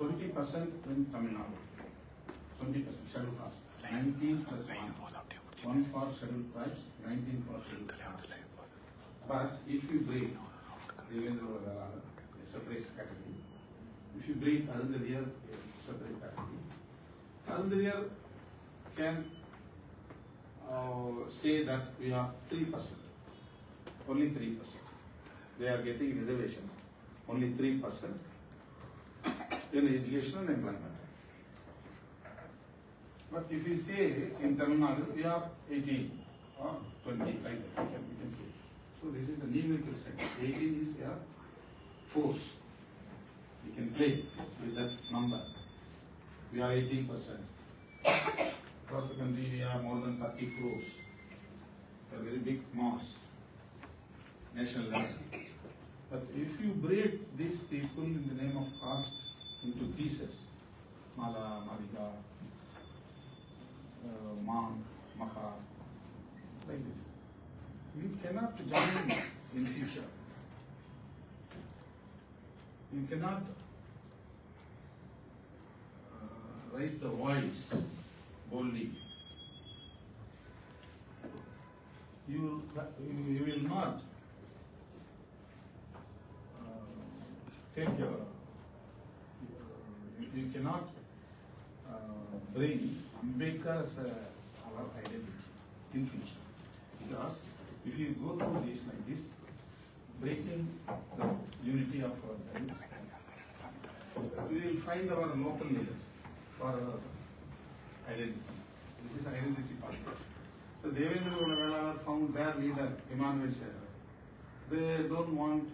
20% in Tamil Nadu, 20% scheduled caste, 19 plus 1 for scheduled tribes, 19 for scheduled castes. But if you break Devendra, a separate category, if you break Arundadiyar, a separate category, Arundadiyar can say that we are 3%, only 3%. They are getting reservations, only 3% in education and employment. But if we say in Tamil Nadu, we are 18 or 20, like that, we can say. So this is a numerical statement. 18 is a force. We can play with that number. We are 18%. Across the country, we have more than 30 crores. A very big mass, national level. But if you break these people in the name of caste into pieces, Mala, Malika, Mang, Maha, like this, you cannot join in future. You cannot raise the voice boldly. You will not take your, you cannot bring Ambedkar as our identity in future. Because if you go through this like this, breaking the unity of our values, we will find our local leaders for our identity. This is identity politics. So Devendra Velalar found their leader, Emmanuel Sera. They don't want to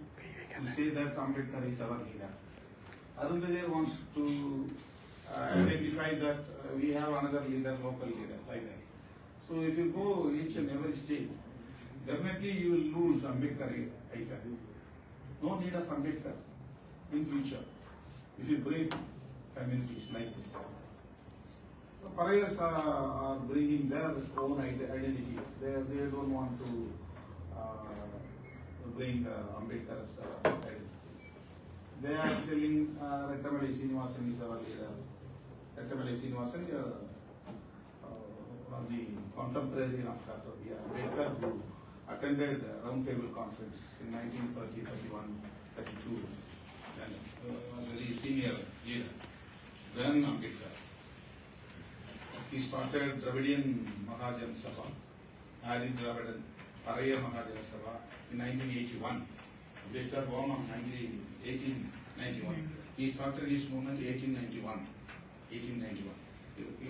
say that Ambedkar is our leader. Arundadiyar wants to identify that we have another leader, local leader, like that. So if you go each and every state, definitely you will lose Ambedkar icon. No need of Ambedkar in future if you break communities like this. The pariahs are bringing their own identity. They don't want to bring Ambedkar as identity. They are telling Rettamali Srinivasan is our leader. Rettamali Srinivasan is the contemporary of Dr. B. Ambedkar, who attended round table conference in 1930, 31, 32, and was a very senior leader. Then Ambedkar. He started Dravidian Mahajan Sabha, Adi Dravidian Paraya Mahajan Sabha in 1981. Ambedkar born on 1891. He started his movement in 1891. He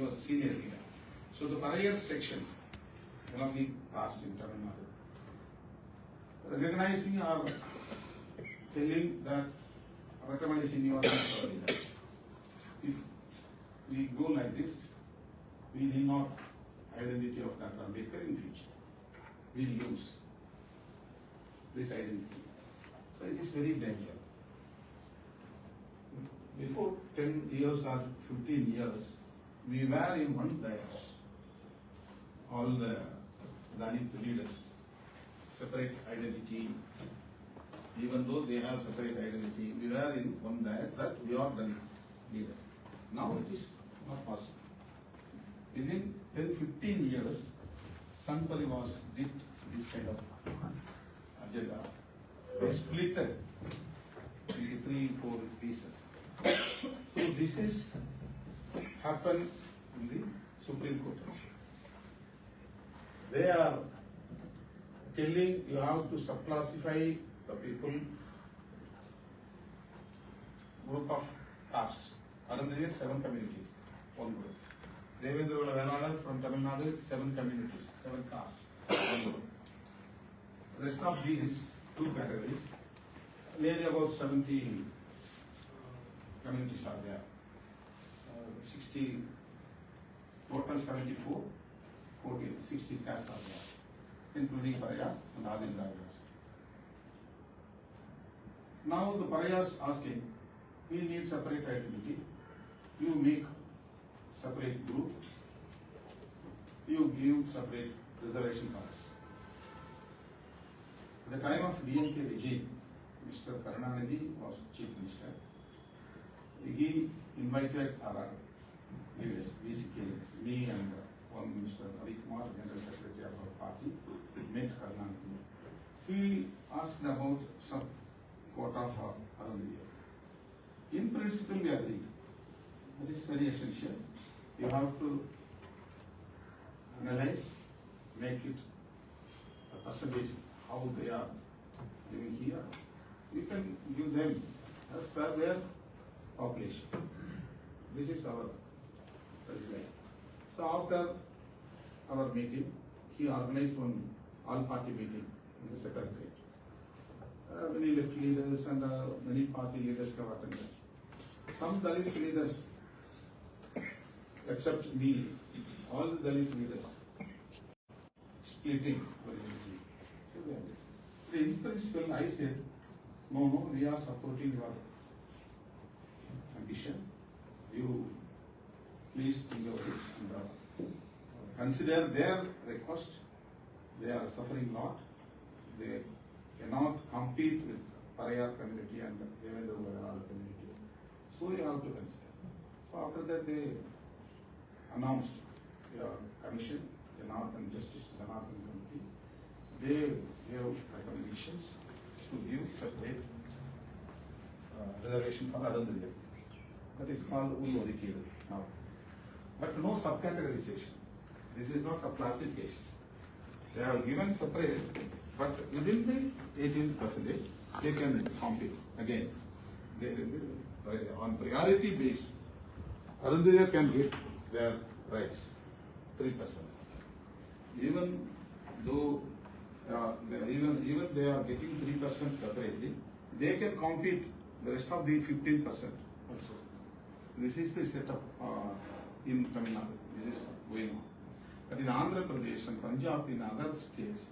was a senior leader. So the Paraya sections, one of the past in Tamil Nadu, recognizing or telling that Rettamali Srinivasan is our leader. If we go like this, we will not identity of Dr. Ambedkar in future. We lose this identity. So it is very dangerous. Before 10 years or 15 years, we were in one dais. All the Dalit leaders, separate identity. Even though they have separate identity, we were in one dais that we are Dalit leaders. Now it is not possible. Within 10-15 years, Sangh Parivars did this kind of agenda. They split it into 3-4 pieces. So this is happened in the Supreme Court. They are telling you have to subclassify the people, group of castes. Arundadiyar 7 communities, one group. Devendra Velalar from Tamil Nadu, 7 communities, 7 castes, one group. Rest of these 2 categories, nearly about 70 communities are there. 60, total 74, 40, 60 castes are there, including Parayas and Adi Dravidas. Now the Parayas asking, we need separate identity, you make separate group, you give separate reservation cards. At the time of DMK regime, Mr. Karunanidhi was Chief Minister. He invited our leaders, BCK leaders, me and one Mr. Ravi Kumar, General Secretary of our party, met Karnataka. He asked about some quota for Arundhati. In principle, we agree. That is very essential. You have to analyze, make it a percentage how they are living here. We can give them as per their population. This is our reply. So after our meeting, he organized one all-party meeting in the secretariat. Many left leaders and many party leaders have attended. Some Dalit leaders, except me, all the Dalit leaders, splitting originally. So in principle, I said, no, we are supporting your ambition. You please think of it and consider their request. They are suffering a lot. They cannot compete with Parayar community and Devendra Ugadala community. So you have to consider. So after that they announced your commission, the Northern Justice, the Northern Committee. They gave recommendations to give separate reservation for Arundhati. That is called Ulvarikil now. But no subcategorization. This is not subclassification. They have given separate, but within the 18%, they can compete again. They, on priority based, Arundhati can get their rights, 3%. Even though even they are getting 3% separately, they can compete the rest of the 15% also. This is the setup in Tamil Nadu. This is going on. But in Andhra Pradesh and Punjab, in other states,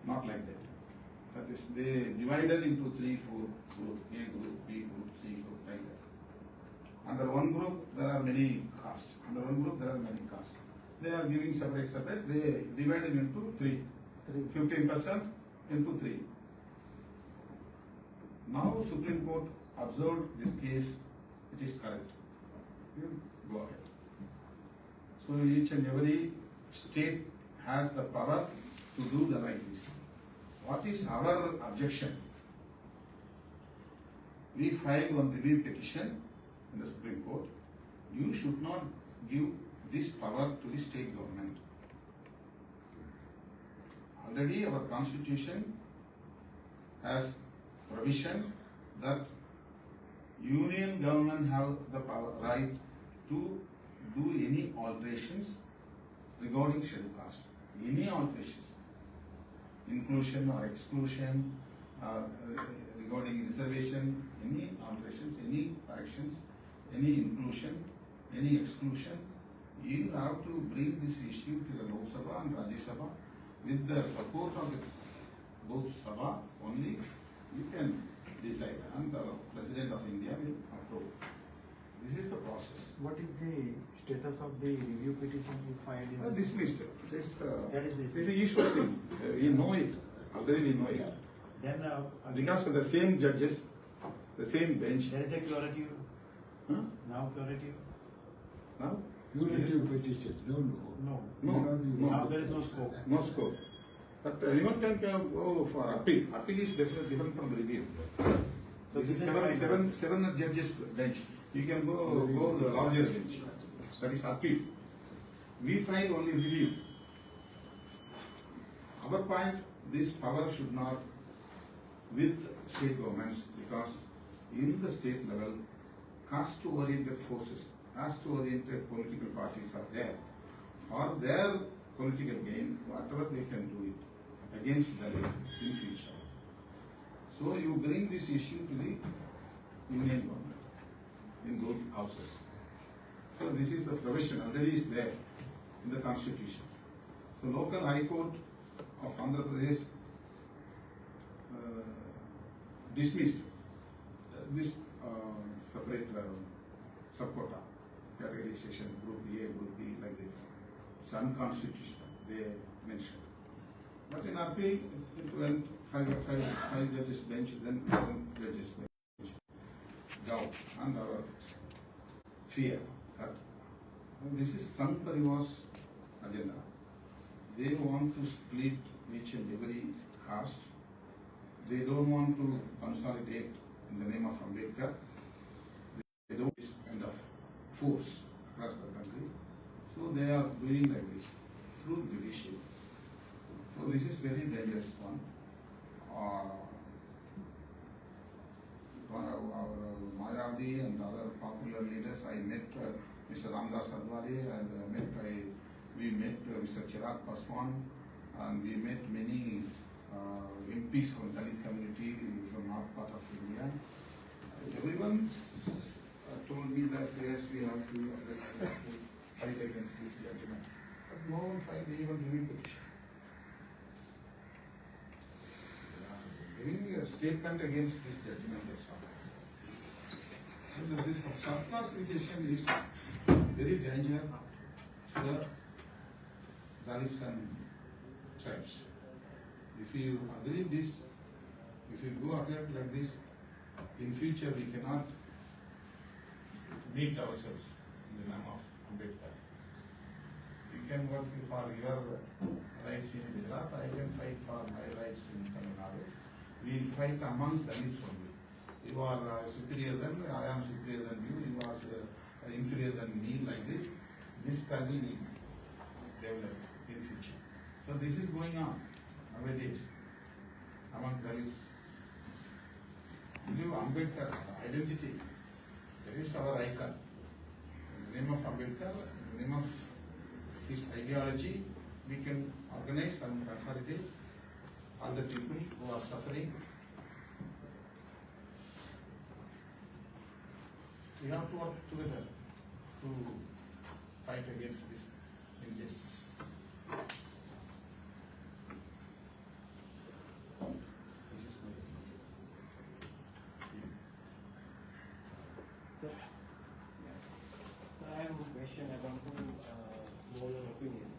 not like that. That is, they divided into 3, 4 groups, A group, B group, C group, like that. Under one group, there are many castes. Under one group, there are many castes. They are giving separate. They divided into 3. 15% into 3. Now Supreme Court observed this case, it is correct. You go ahead. So each and every state has the power to do the right thing. What is our objection? We filed one review petition in the Supreme Court. You should not give this power to the state government. Already our constitution has provision that union government have the power, right to do any alterations regarding scheduled caste. Any alterations, inclusion or exclusion, regarding reservation, any alterations, any corrections, any inclusion, any exclusion, you have to bring this issue to the Lok Sabha and Rajya Sabha with the support of both Sabha only. You can decide, and the President of India will approve. This is the process. What is the status of the review petition you filed? Dismissed. That is this is the issue thing. We know it. Already we know it. Then because of the same judges, the same bench. there is a curative. Huh? Now curative. Now? Curative petition. No. No. Now there is no scope. No scope. But anyone can go for appeal. Appeal is different from review. So this is is seven judges bench. You can go the larger bench. That is appeal. We file only review. Our point, this power should not with state governments, because in the state level, caste-oriented forces, caste-oriented political parties are there. For their political gain, whatever they can do it against Dalits in future. So you bring this issue to the union government in both houses. So this is the provision, already is there in the constitution. So local high court of Andhra Pradesh dismissed this separate subquota categorization, group A, group B, like this. It's unconstitutional, they mentioned. But in appeal, it went five judges bench, then 7 judges bench. doubt and our fear that this is Sangh Parivar's agenda. They want to split each and every caste. They don't want to consolidate in the name of Ambedkar. They don't this kind of force across the country. So they are doing like this through judiciary. So this is very dangerous one. Our Mayadi and other popular leaders, I met Mr. Ramdas Advani and we met Mr. Chirag Paswan and we met many MPs from Dalit community from north part of India. Everyone told me that yes, we have to fight against this judgment. But no one filed even review petition. Giving a statement against this judgment is all. This surplus litigation is very dangerous to the Dalits and tribes. If you agree this, if you go ahead like this, in future we cannot meet ourselves in the name of Ambedkar. You can work for your rights in Gujarat, I can fight for my rights in Tamil Nadu. We fight among Dalits only. You are superior than, I am superior than you, you are inferior than me, like this. This struggle will develop in future. So this is going on nowadays among Dalits. New Ambedkar identity, that is our icon. In the name of Ambedkar, in the name of his ideology, we can organize and consolidate all the people who are suffering. We have to work together to fight against this injustice. This is my opinion. Sir, I have a question about know your opinion.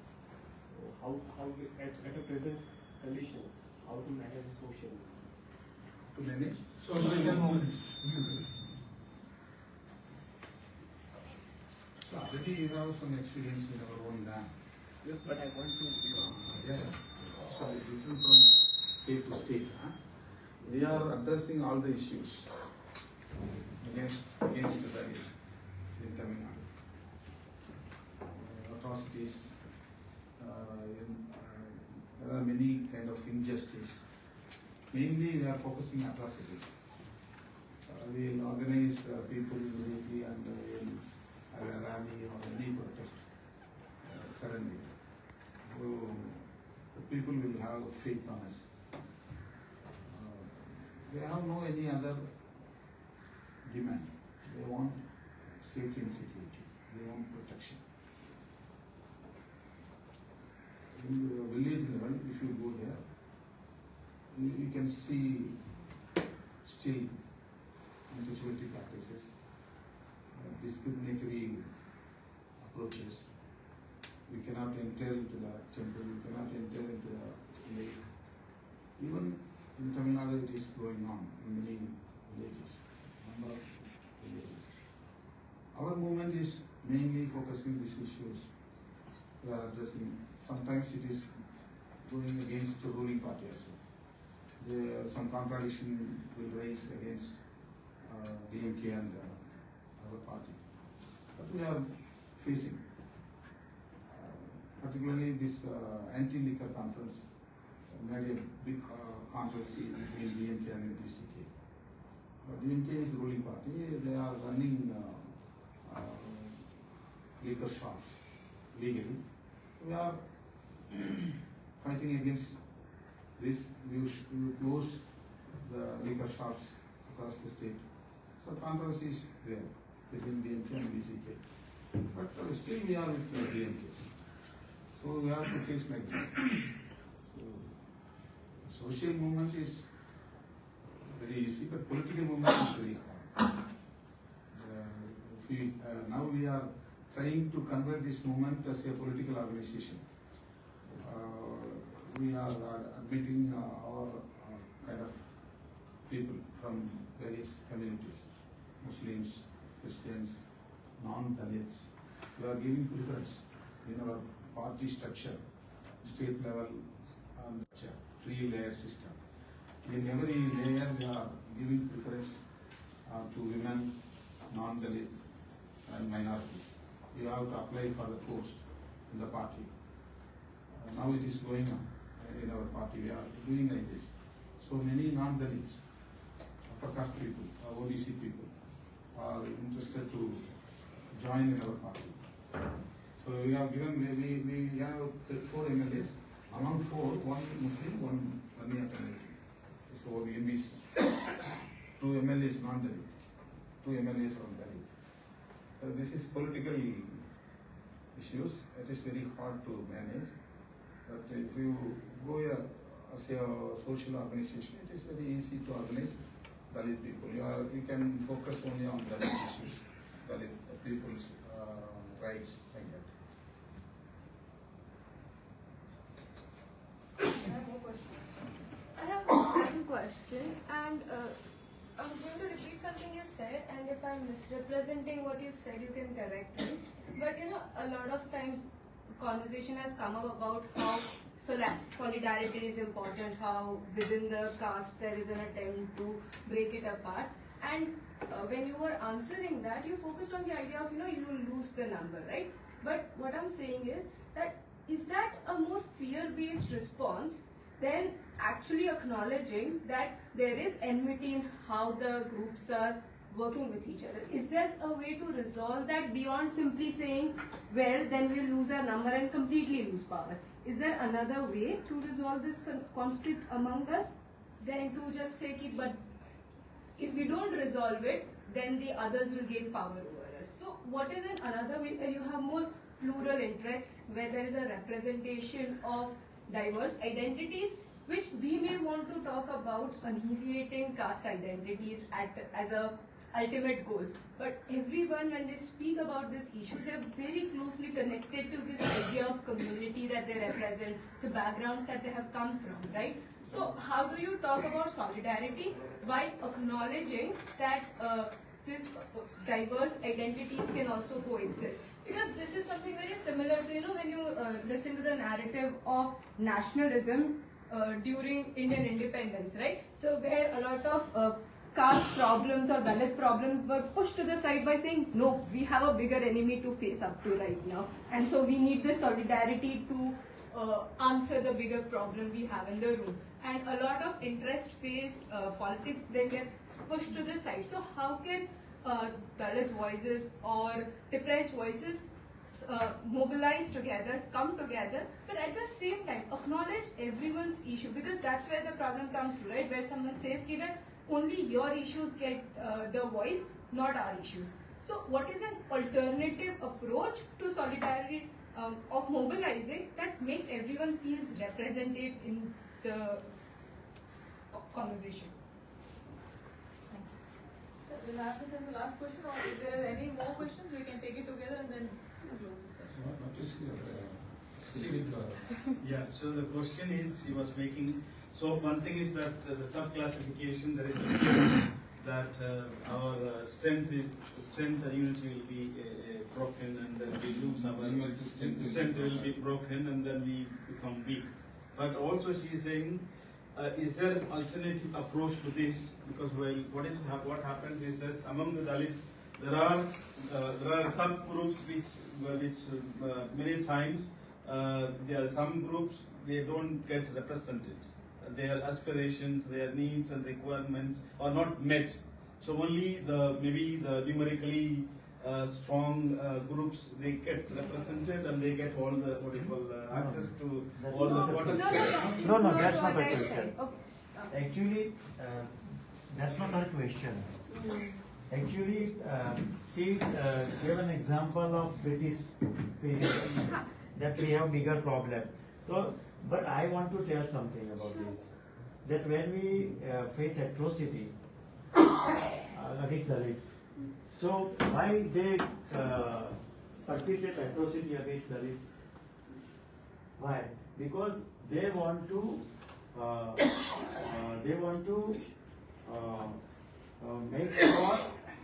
So how at a present condition, how to manage the social? To manage Social movements. So already you have some experience in our own land. Yes, but I want to. Yeah. So it's different from state to state. Huh? We are addressing all the issues against the barriers in Tamil Nadu. Atrocities. There are many kind of injustice. Mainly we are focusing atrocities. We will organize people immediately and we'll have a rally or any protest suddenly. So the people will have faith on us. They have no any other demand. They want safety and security. They want protection. In the village level, if you go there, you can see still untouchability practices, discriminatory approaches. We cannot enter into the temple, we cannot enter into the lake. Even in Tamil Nadu it is going on in many villages, number of villages. Our movement is mainly focusing these issues. We are addressing, sometimes it is going against the ruling party also. Some contradiction will raise against DMK and our party. But we are facing, particularly this anti-liquor conference made a big controversy between DMK and DCK. DMK is the ruling party. They are running liquor shops legally. We are fighting against this. We close the liquor shops across the state. So controversy is there between DMK and DCK. But still we are with DMK. So we have to face like this. So, social movement is very easy, but political movement is very hard. Now we are trying to convert this movement as a political organization. We are admitting our kind of people from various communities. Muslims, Christians, non-Dalits. We are giving preference in our party structure, state level structure, 3-layer system. In every layer we are giving preference to women, non-Dalit and minorities. We have to apply for the post in the party. Now it is going on in our party. We are doing like this. So many non-Dalits, upper caste people, OBC people are interested to join in our party. So we have given, we have 4 MLAs. Among 4, 1 Muslim, 1 Baniya community. So we MBC. 2 MLAs non-Dalit, 2 MLAs from Dalit. This is political issues. It is very hard to manage. But if you go as a social organization, it is very easy to organize Dalit people. You can focus only on Dalit issues, Dalit people's rights, like that. I have more questions. I have one question, and I'm going to repeat something you said, and if I'm misrepresenting what you said, you can correct me. But a lot of times conversation has come up about how solidarity is important, how within the caste there is an attempt to break it apart. And when you were answering that, you focused on the idea of, you will lose the number, right? But what I'm saying is that a more fear-based response than actually acknowledging that there is enmity in how the groups are working with each other? Is there a way to resolve that beyond simply saying, well, then we'll lose our number and completely lose power? Is there another way to resolve this conflict among us than to just say, but if we don't resolve it, then the others will gain power over us? So what is another way where you have more plural interests, where there is a representation of diverse identities, which we may want to talk about annihilating caste identities as a ultimate goal. But everyone, when they speak about this issue, they are very closely connected to this idea of community that they represent, the backgrounds that they have come from, right? So how do you talk about solidarity by acknowledging that these diverse identities can also coexist? Because this is something very similar to, when you listen to the narrative of nationalism during Indian independence, right? So where a lot of caste problems or Dalit problems were pushed to the side by saying, no, we have a bigger enemy to face up to right now. And so we need this solidarity to answer the bigger problem we have in the room. And a lot of interest-based politics then gets pushed to the side. So how can Dalit voices or depressed voices mobilize together, come together, but at the same time acknowledge everyone's issue? Because that's where the problem comes to, right? Where someone says that only your issues get the voice, not our issues. So what is an alternative approach to solidarity of mobilizing that makes everyone feels represented in the conversation? So we'll have this as the last question, or if there are any more questions, we can take it together and then close the session. What is Yeah, so the question is, he was making, so one thing is that the sub-classification, there is a fear that our strength and unity will be broken, and then we lose our strength will be broken, and then we become weak. But also she is saying, is there an alternative approach to this? Because what happens is that among the Dalits, there are subgroups which many times there are some groups, they don't get represented. Their aspirations, their needs and requirements are not met. So only maybe the numerically strong groups, they get represented and they get all the access to all the water. No, that's not the what I question. said. Okay. Actually, that's not our question. Actually, she gave an example of British period that we have bigger problem. So, but I want to tell something about this. That when we face atrocity against Dalits, so why they perpetrate atrocity against Dalits? Why? Because they want to make sure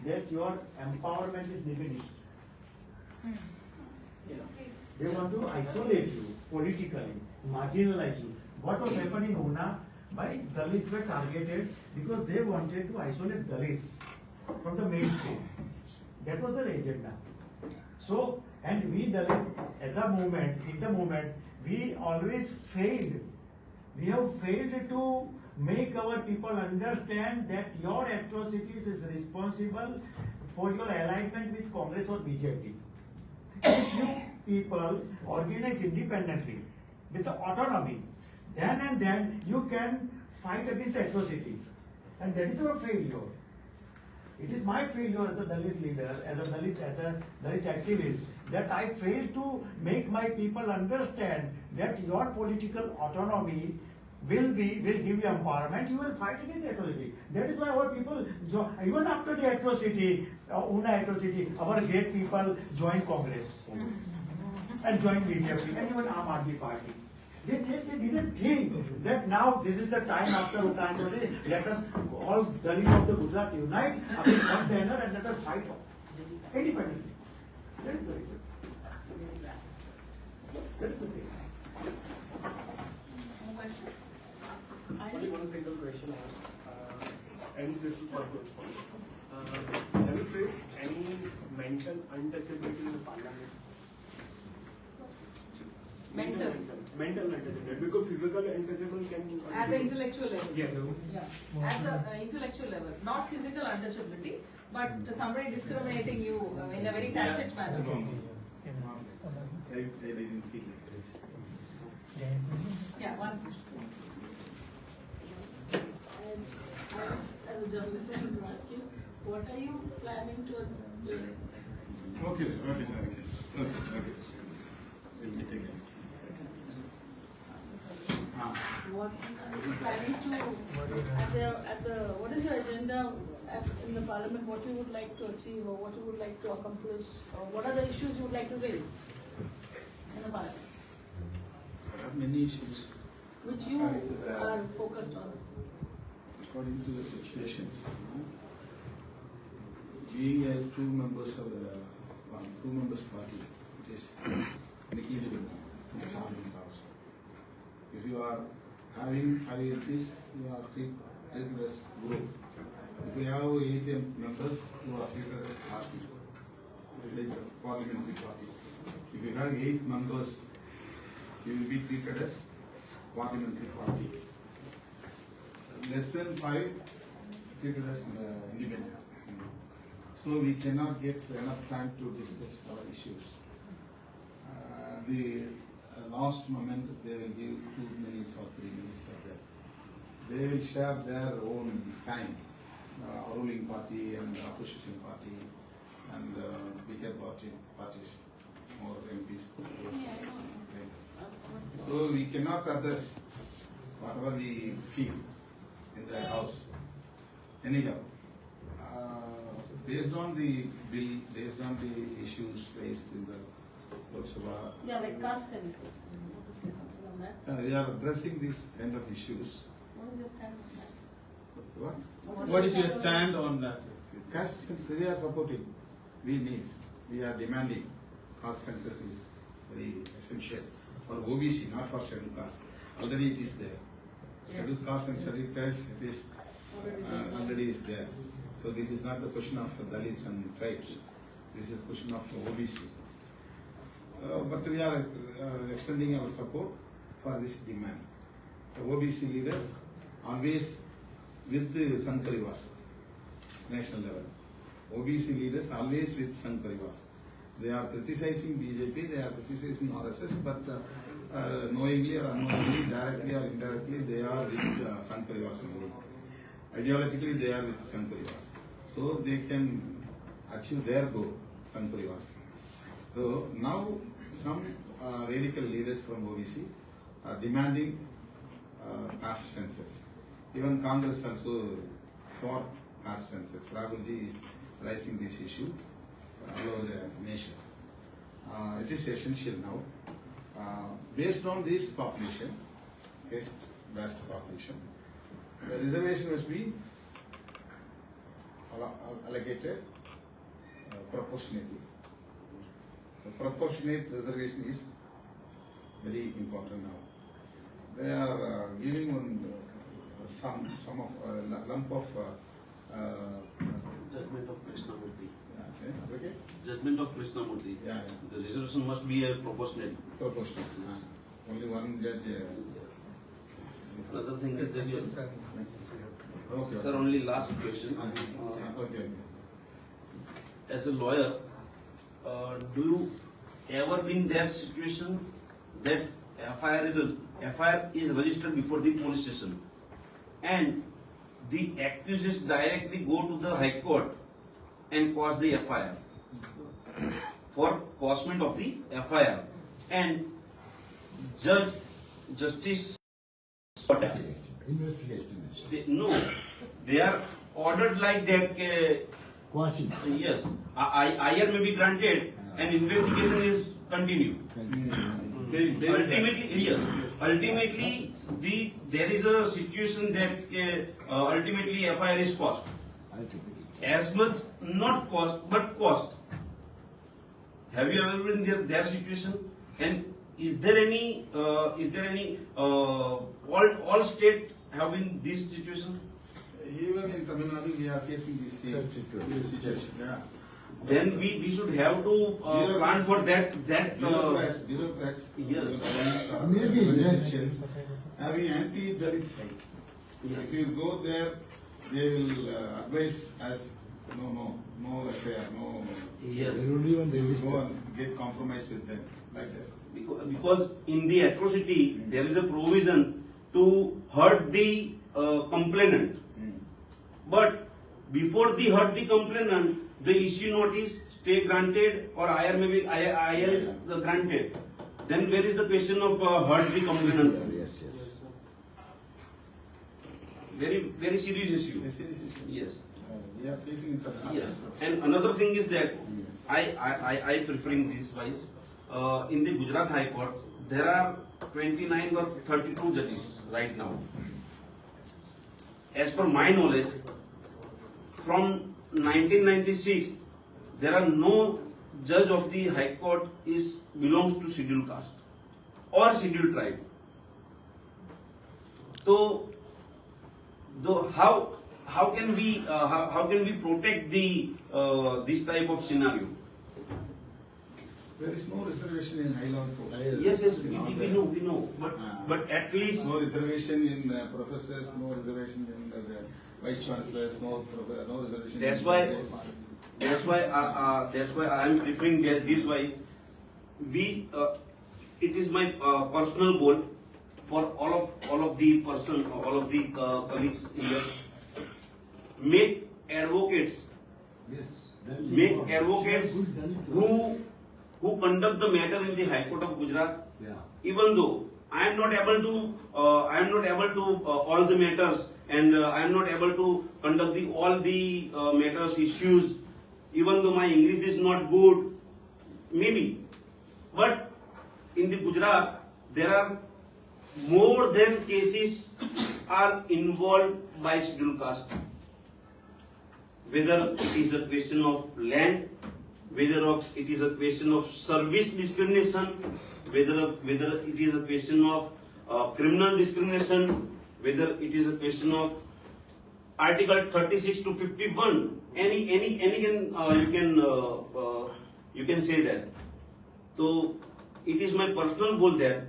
that your empowerment is diminished. They want to isolate you politically, marginalize you. What was happening in Una? Why Dalits were targeted? Because they wanted to isolate Dalits from the mainstream. That was their agenda. So, and we Dalit, as a movement, in the movement, we always failed. We have failed to make our people understand that your atrocities is responsible for your alignment with Congress or BJP. If you people organize independently with the autonomy, then you can fight against the atrocity. And that is our failure. It is my failure as a Dalit leader, as a Dalit activist, that I failed to make my people understand that your political autonomy will give you empowerment, you will fight against the atrocity. That is why our people, even after the atrocity, Una atrocity, our great people joined Congress and joined BJP and even Aam Aadmi Party. They didn't think that now this is the time after Una atrocity, let us all Dalits of the Gujarat unite against one banner and let us fight independently. That is the reason. That is the thing. More questions? Only one single question and this is also have you faced any mental untouchability in the parliament? Mental. Mental untouchability, because physical untouchable can At the intellectual level. Yes. Yeah. At the intellectual level, not physical untouchability, but somebody discriminating you in a very tacit manner. I didn't feel like this. Yeah, one question. As a journalist, I want to ask you, what are you planning to do? Okay, sir. Okay. We'll meet again. What are you planning to, what is your agenda in the parliament, what you would like to achieve or what you would like to accomplish, or what are the issues you would like to raise in the parliament, There are many issues. which you are focused on? According to the situations, being a two members party, it is negligible in the parliament also. If you are having 5 MPs, you are treated as group. If you have 8 members, you are treated as party, like a parliamentary party. If you have 8 members, you will be treated as parliamentary party. Less than 5, treated as independent. So we cannot get enough time to discuss our issues. The last moment they will give 2 minutes or 3 minutes for that. They will share their own time, ruling party and opposition party and bigger parties, more MPs. So we cannot address whatever we feel in the house. Anyhow, based on the bill, based on the issues raised in the Lok Sabha, Yeah, like caste census. You want to say something on that? we are addressing these kind of issues. What is your stand on that? What? What is your stand on that? Caste census we are supporting. We are demanding. Caste census is very essential for OBC, not for scheduled caste. Already it is there. Scheduled caste and scheduled caste, it is already is there. So this is not the question of Dalits and tribes. This is a question of OBC. But we are extending our support for this demand. The OBC leaders always with the Sangh Parivars, national level. OBC leaders always with Sangh Parivars. They are criticizing BJP, they are criticizing RSS, but knowingly or unknowingly, directly or indirectly, they are with Sangh Parivars only. Ideologically, they are with Sangh Parivars. So they can achieve their goal, Sangh Parivars. So now some radical leaders from OBC are demanding caste census. Even Congress also for caste census. Rahulji is raising this issue all over the nation. It is essential now. Based on this population, vast population, the reservation must be allocated proportionately. The proportionate reservation is very important now. They are giving one sum of lump of Judgment of Krishnamurti. okay. Judgment of Krishnamurti. Yeah. The reservation must be proportional. Proportional. Only one judge. Another thing is that you. Okay. Sir, only last question. Okay. As a lawyer, do you ever been in that situation that FIR is registered before the police station and the accused directly go to the High Court and cause the FIR for causement of the FIR, and Justice no, they are ordered like that. Yes, IR may be granted and investigation is continued. Ultimately, yes. Ultimately, there is a situation that ultimately FIR is cost. As much not cost but cost. Have you ever been in their situation? And is there any all state have been this situation? Even in Tamil Nadu, we are facing this situation. Yeah. Then we should have to plan for that. Bureaucrats, Yes. Having anti-Dalit side. Yes. If you go there, they will advise as no affair, no. Yes. Go and get compromised with them like that. Because in the atrocity there is a provision to hurt the complainant. But before the hurt the complainant, the issue notice stay granted or IR may be IR is granted. Then where is the question of hurt the complainant? Yes. Very serious issue. Yes. We are facing in Tamil Nadu. Yes. And another thing is that I preferring this wise. In the Gujarat High Court, there are 29 or 32 judges right now. As per my knowledge, from 1996, there are no judge of the High Court belongs to scheduled caste or scheduled tribe. So, how can we protect this type of scenario? There is no reservation in Highland Court. Yes, we know. But at least No reservation in professors, no reservation in vice chancellors, no reservation. That's why I am preferring that this wise. It is my personal goal for all of the colleagues in this. Make advocates who conduct the matter in the High Court of Gujarat. Even though I am not able to all the matters, and I am not able to conduct all the matters issues. Even though my English is not good, maybe, but in the Gujarat there are more than cases are involved by scheduled caste. Whether it is a question of land, whether it is a question of service discrimination, whether it is a question of criminal discrimination, whether it is a question of Article 36 to 51, you can say that. So it is my personal goal that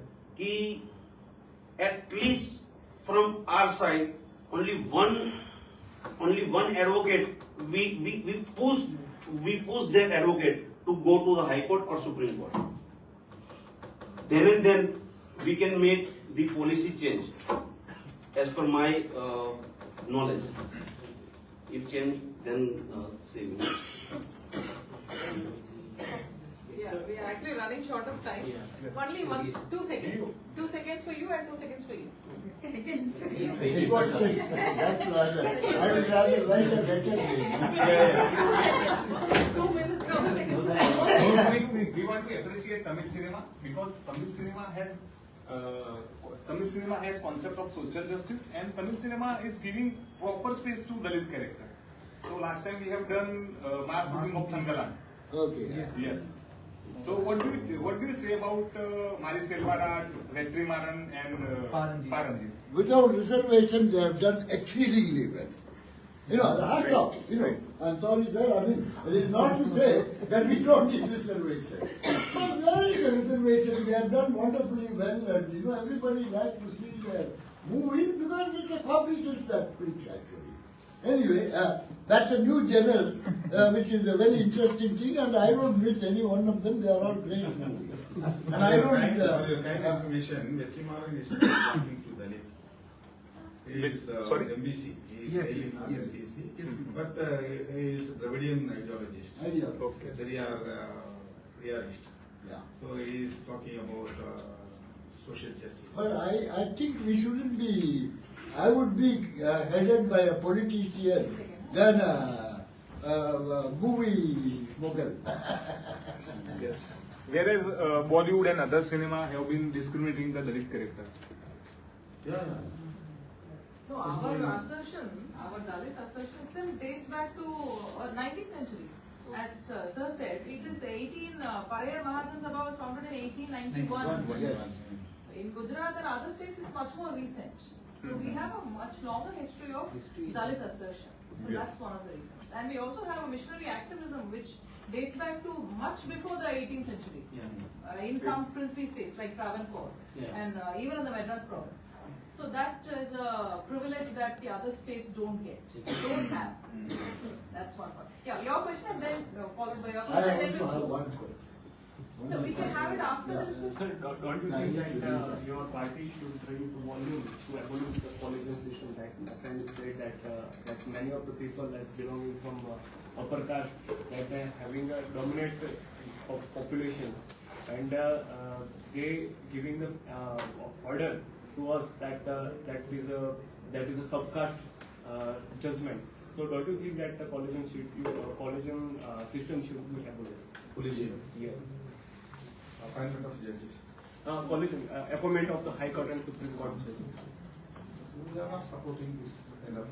at least from our side, only one advocate, we push that advocate to go to the High Court or Supreme Court. Then and then we can make the policy change as per my knowledge. If change, then say me. Yeah, we are actually running short of time. Only 2 seconds. 2 seconds for you and 2 seconds for you. That's rather. I would rather write a better name. 2 minutes. We want to appreciate Tamil cinema because Tamil cinema has concept of social justice, and Tamil cinema is giving proper space to Dalit character. So last time we have done mass booking of Chandalan. Okay. Yes. So what do you say about Mari Selvaraj, Vetrimaran and Paranji? Without reservation, they have done exceedingly well. You know, hats off. You know, I'm sorry, sir. I mean, it is not to say that we don't need reservation. But there is a reservation. They have done wonderfully well, and you know, everybody likes to see their movies because it's a publisher that picks actually. Anyway, that's a new channel, which is a very interesting thing, and I don't miss any one of them. They are all great movies. And I don't. For your kind information, Vetrimaran is talking to Dalit. He is Sorry? MBC. He is staying on MBC, but he is Dravidian ideologist. Okay. They are realist. Yeah. So he is talking about social justice. But I think we shouldn't be. I would be headed by a politician than a movie mogul. Yes. Whereas Bollywood and other cinema have been discriminating the Dalit character. Yeah. No, our assertion, our Dalit assertion itself dates back to 19th century. As sir said, it is 18, Parayar Mahajan Sabha was founded in 1891. Yes. So in Gujarat and other states it's much more recent. So we have a much longer history of Dalit assertion. So that's one of the reasons. And we also have a missionary activism which dates back to much before the 18th century. In some princely states like Travancore and even in the Madras province. So that is a privilege that the other states don't get, don't have. That's one part. Yeah, your question and then followed by your I question. And then also have we'll one question. so we can have it after the discussion. Sir, don't you think that your party should raise the volume to abolish the coalition system? That my friend said that many of the people that's belonging from upper caste that are having a dominant population, and they giving the order to us that that is a subcaste judgment. So don't you think that the coalition system should be abolished? Collegium. Yes. Appointment of judges. Collision, appointment of the High Court and Supreme Court judges. We are not supporting this kind of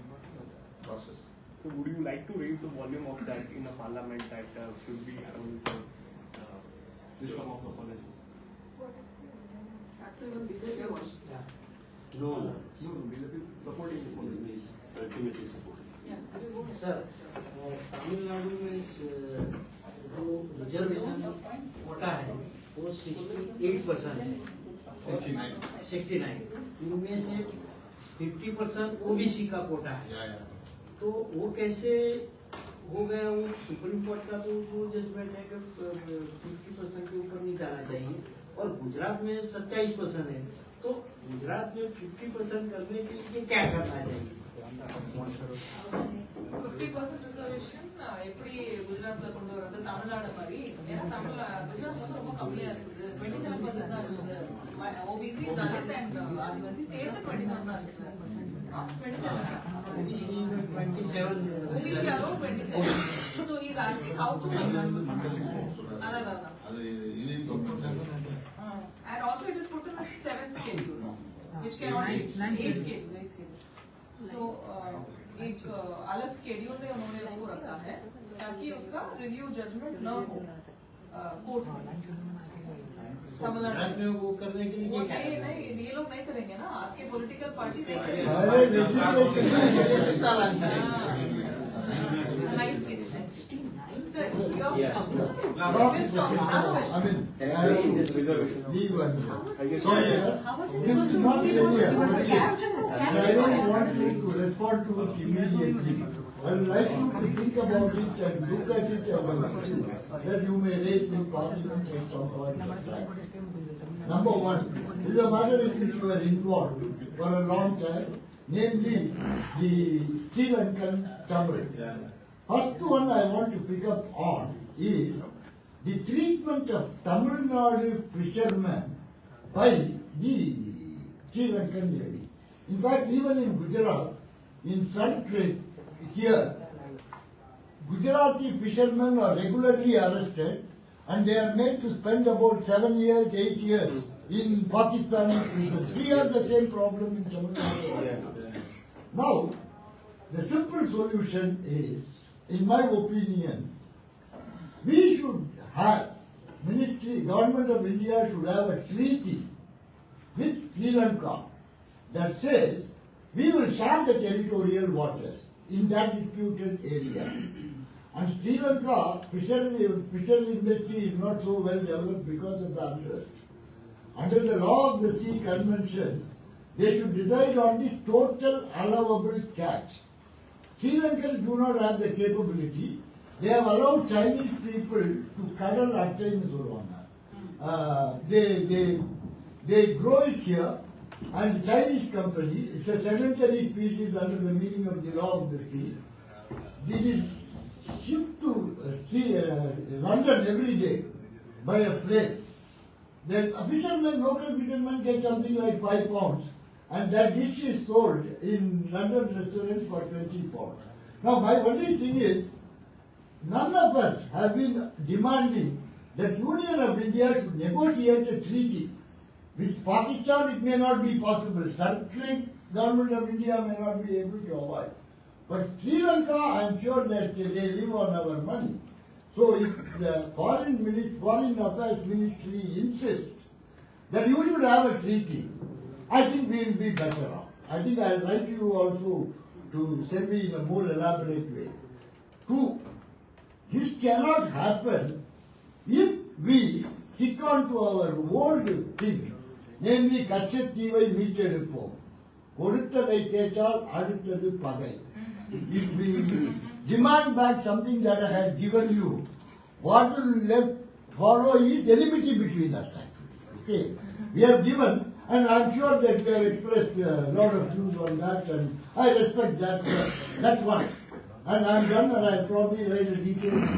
process. So would you like to raise the volume of that in a parliament that should be abolished the system of the collision? No. Supporting the collision. Ultimately supporting. Sir, Tamil Nadu में जो reservation quota है वो 68% है, 69, इनमें से 50% OBC का कोटा है। तो वो कैसे हो गया? वो सुप्रीम कोर्ट का तो वो जजमेंट है कि 50% के ऊपर नहीं जाना चाहिए, और गुजरात में 27% है। तो गुजरात में 50% करने के लिए क्या करना चाहिए? 50% reservation எப்படி குஜராத்ல கொண்டு வரது தமிழ்நாடு மாதிரி? ஏன்னா குஜராத்ல வந்து ரொம்ப கம்மியா இருக்குது, 27% தான் இருக்குது. OBC, Dalit and ஆதிவாசி சேர்த்து 27 தான் இருக்குது. OBC alone 27. So he is asking how to and also it is put in the 7th schedule, which cannot be 8th schedule. So एक अलग स्केड्यूल में उन्होंने उसको रखा है ताकि उसका रिव्यू जजमेंट न हो कोर्ट में। तमिलनाडु में वो करने के लिए नहीं ये लोग नहीं करेंगे ना, आपके पॉलिटिकल पार्टी नहीं करेंगे। This is not really a question, and I don't want you to respond to it immediately. I would like you to think about it and look at it as an issue that you may raise in Parliament at some point of time. Number one, this is a matter in which you are involved for a long time, namely the Sri Lankan Tamil. First one I want to pick up on is the treatment of Tamil Nadu fishermen by the Sri Lankan Navy. In fact, even in Gujarat, in Sanskrit, here, Gujarati fishermen are regularly arrested and they are made to spend about 7 years, 8 years in Pakistani prisons. We have the same problem in Tamil Nadu. Now, the simple solution is in my opinion, we should have, Government of India should have a treaty with Sri Lanka that says we will share the territorial waters in that disputed area. And Sri Lanka, fishery industry is not so well developed because of the unrest. Under the law of the sea convention, they should decide on the total allowable catch. Sri Lankans do not have the capability. They have allowed Chinese people to cuddle at times. They grow it here, and the Chinese company, it's a sedentary species under the meaning of the law of the sea. It is shipped to London every day by a plane. The local fishermen get something like 5 pounds, and that dish is sold in London restaurants for 20 pounds. Now, my only thing is, none of us have been demanding that Union of India should negotiate a treaty. With Pakistan, it may not be possible. Certainly, Government of India may not be able to avoid. But Sri Lanka, I am sure that they live on our money. So if the Foreign Affairs Ministry insists that you should have a treaty, I think we will be better off. I think I will write you also to send me in a more elaborate way. 2, this cannot happen if we stick on to our old thing, namely Kachethivai மீட்டெடுப்போம். கொடுத்ததை கேட்டால் அடுத்தது பகை. If we demand back something that I had given you, what will follow is enmity between us actually. Okay, we have given, and I am sure that we have expressed a lot of views on that, and I respect that. That's one. And I am done, and I will probably write a detailed to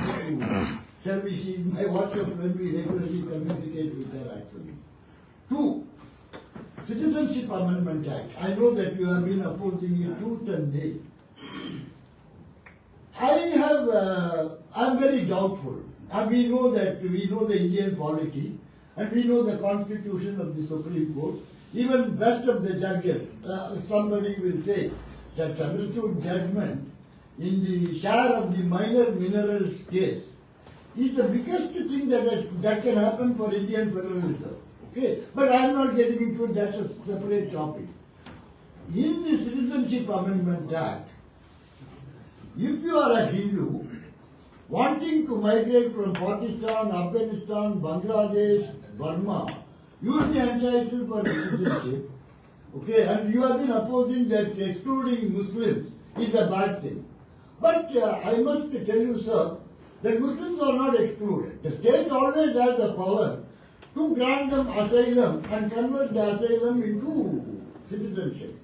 services, my WhatsApp when we regularly communicate with her actually. 2, Citizenship Amendment Act. I know that you have been opposing it tooth and nail. I'm very doubtful. And we know the Indian polity, and we know the constitution of the Supreme Court. Even best of the judges, somebody will say that substitute judgment in the share of the minor minerals case is the biggest thing that can happen for Indian federalism. Okay, but I am not getting into it. That's a separate topic. In the Citizenship Amendment Act, if you are a Hindu wanting to migrate from Pakistan, Afghanistan, Bangladesh, Burma, you will be entitled for citizenship. Okay, and you have been opposing that excluding Muslims is a bad thing. But I must tell you, sir, that Muslims are not excluded. The state always has the power to grant them asylum and convert the asylum into citizenship.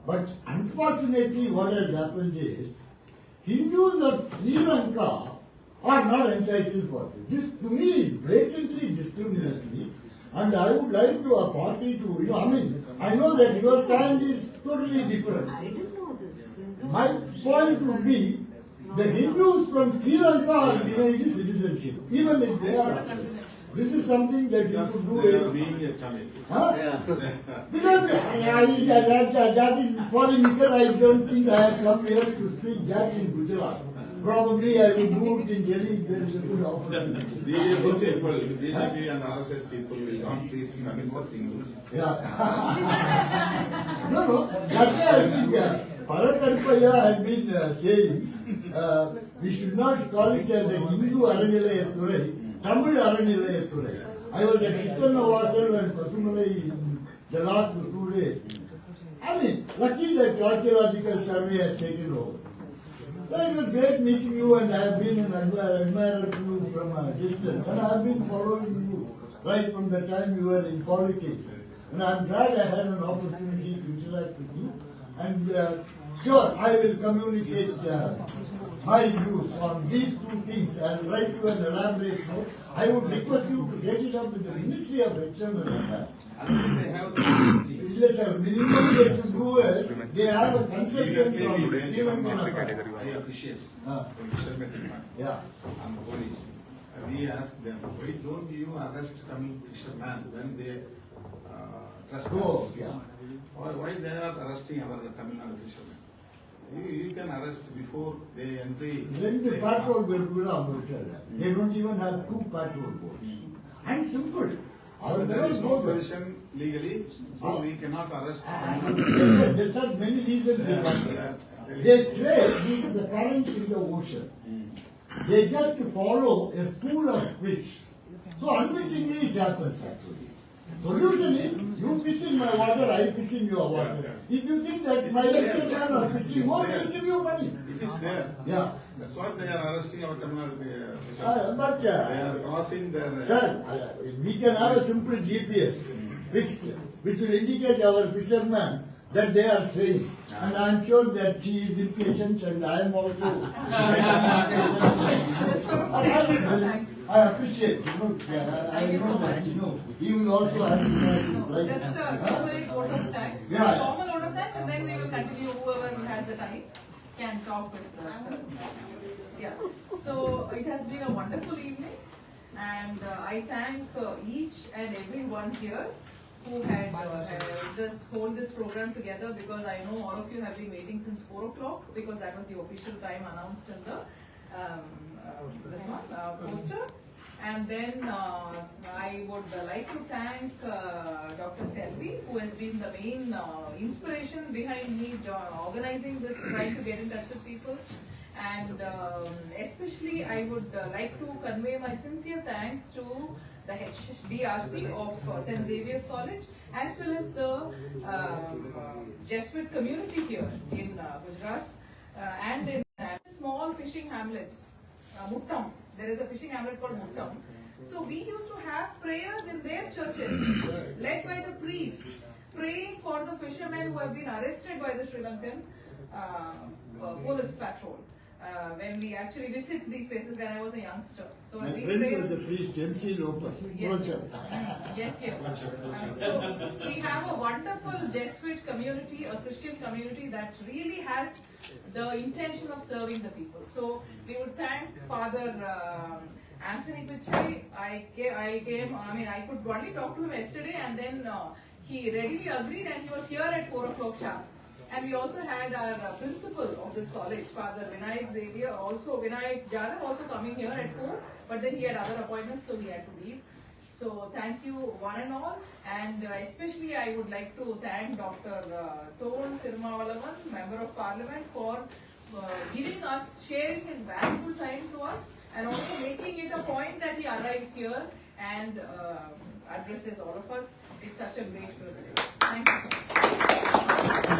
But unfortunately what has happened is, Hindus of Sri Lanka are not entitled for this. This to me is blatantly discriminatory, and I would like to a party to, I know that your stand is totally different. I didn't know this. My point would be, the Hindus from Sri Lanka are denied citizenship, even if they are. This is something that you should do. Being a Tamil. Huh? Because that is polemical. I don't think I have come here to speak that in Gujarat. Probably I will move in Delhi. There is a good opportunity. BJP and RSS people will not treat Tamils as Hindus. Yeah. No. That's why I think Parakarpaya had been saying we should not call it as a Hindu Aranilaya Tamil Aranilaya. I was at Chittanavasal and Pasumalai in the last 2 days. Lucky that archaeological survey has taken over. So it was great meeting you, and I have been an admirer of you from a distance, and I have been following you right from the time you were in politics. And I am glad I had an opportunity to interact with you. And sure, I will communicate my views on these 2 things. I will write you an elaborate note. I would request you to get it up with the Ministry of External Affairs. They have the minimum they should do is, they have a concession from high officials from fishermen department and police. We ask them, why don't you arrest Tamil fishermen when they trespass? Why they are arresting our Tamil Nadu fishermen? You can arrest before they entry. ரெண்டு patrol boat கூட அவங்க விட்டாங்க. They don't even have 2 patrol boats. And simple. But there is no provision legally, so we cannot arrest. There's not many reasons they want that. They trade with the current in the ocean. They just follow a school of fish. So unwittingly it happens actually. Solution is, you fish in my water, I fish in your water. If you think that my reputation of fishing won't will give you money. It is there. Yeah. That's what they are arresting our criminal. But They are crossing their. sir, we can have a simple GPS fixed, which will indicate our fishermen that they are staying. And I am sure that she is impatient and I am also impatient. I appreciate, I know that, he will also have to Just a 2-minute vote of thanks. Yeah. Formal vote of thanks, and then we will continue. Whoever has the time can talk with us. Yeah. So it has been a wonderful evening, and I thank each and everyone here who had just hold this program together, because I know all of you have been waiting since 4 o'clock, because that was the official time announced in the poster. And then I would like to thank Dr. Selvi, who has been the main inspiration behind me organizing this, trying to get in touch with people. And especially I would like to convey my sincere thanks to the HDRC of St. Xavier's College, as well as the Jesuit community here in Gujarat, and in small fishing hamlets, Muttam. There is a fishing hamlet called Muttam. So we used to have prayers in their churches, led by the priest, praying for the fishermen who have been arrested by the Sri Lankan police patrol. When we actually visit these places when I was a youngster. So My these friend prayers, was the priest, MC Lopez. yes, yes. So we have a wonderful Jesuit community, a Christian community that really has the intention of serving the people. So we would thank Father Anthony Pichai. I could only talk to him yesterday, and then he readily agreed, and he was here at 4 o'clock sharp. And we also had our principal of this college, Father Vinayak Xavier, Vinayak Jadhav also coming here at 4, but then he had other appointments, so he had to leave. So thank you one and all, and especially I would like to thank Dr. Ton Tirumavalavan, Member of Parliament, for giving us, sharing his valuable time to us, and also making it a point that he arrives here and addresses all of us. It's such a great privilege. Thank you so much.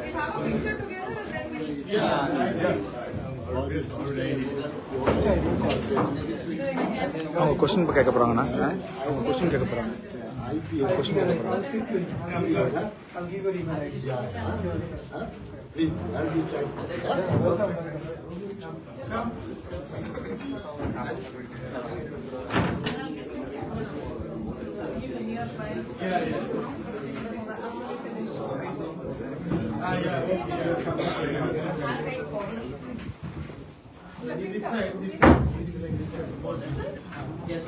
We'll have a picture together and then அவங்க question கேட்க போறாங்கண்ணா அவங்க question கேட்க போறாங்க question கேட்க போறாங்க Please, I'll be trying. This side, this side. Yes,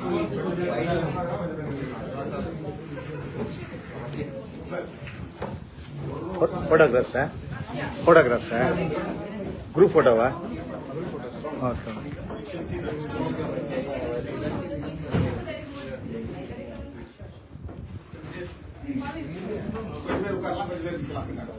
photograph sir photograph sir group ஃபோட்டோவா okay கொஞ்ச பேர் உட்காரலாம், கொஞ்ச பேர் நிக்கலாம் பின்னாடி.